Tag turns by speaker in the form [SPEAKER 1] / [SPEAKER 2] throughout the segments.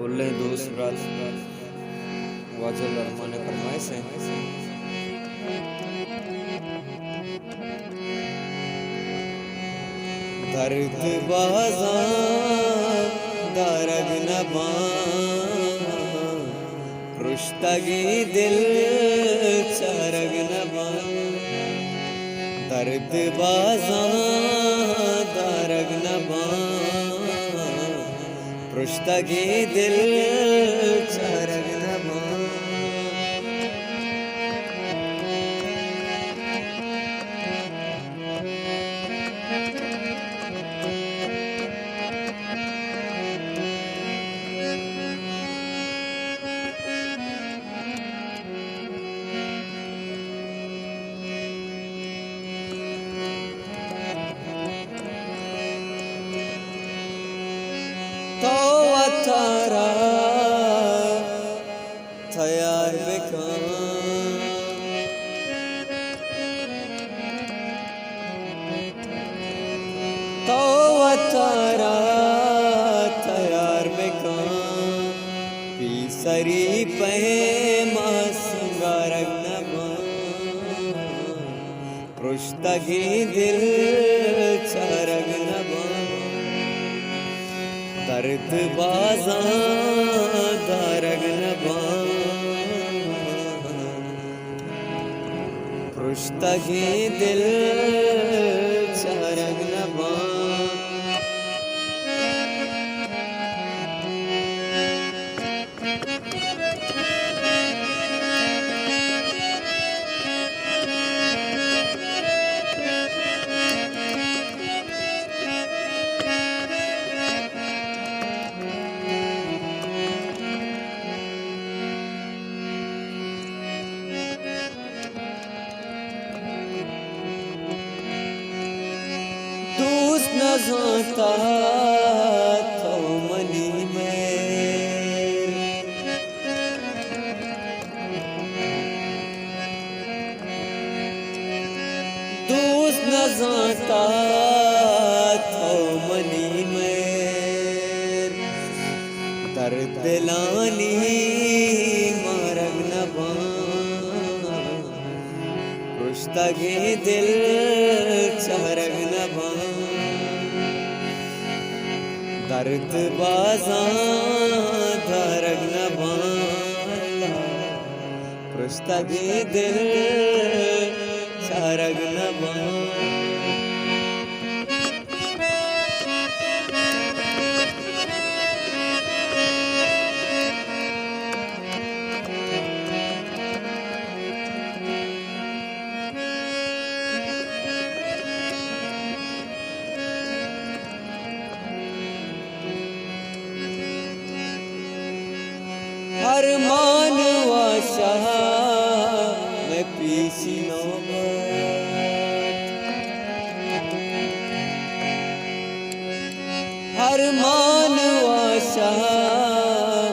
[SPEAKER 1] Full दूसरा वाजल रहमान फरमाइश है। दर्द बाज़ा दरग नबा रुश्तगी दिल चरग नबा दर्द बाज़ा दरग नबा रुश्तगी दिल चरग नबा तो अतारा तैयार बेकान तो अतारा तैयार बेकान पीसरी पे मासंगारग नबा रुश्तगी दिल चरग नबा दर्द बाज़ा दरग नबा रुश्तगी दिल चरग नबा नज़ाता तो मनी में दोस्त नज़ाता तो मनी में दर्द दिलानी मारग नबा रुश्तगी दिल चरग नबा दर्द बाज़ा दरग नबा रुश्तगी दिल चरग नबा हर मानवा शाह मैं पीसी नौबत हर मानवा शाह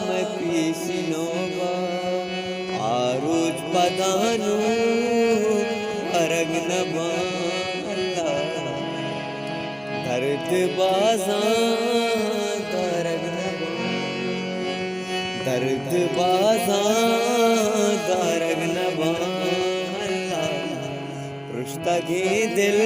[SPEAKER 1] मैं पीसी नौबत आरूज पदानू अरग नबा दर्द बाज़ा दरग नबा दर्द बाज़ा दरग नबा रुश्तगी दिल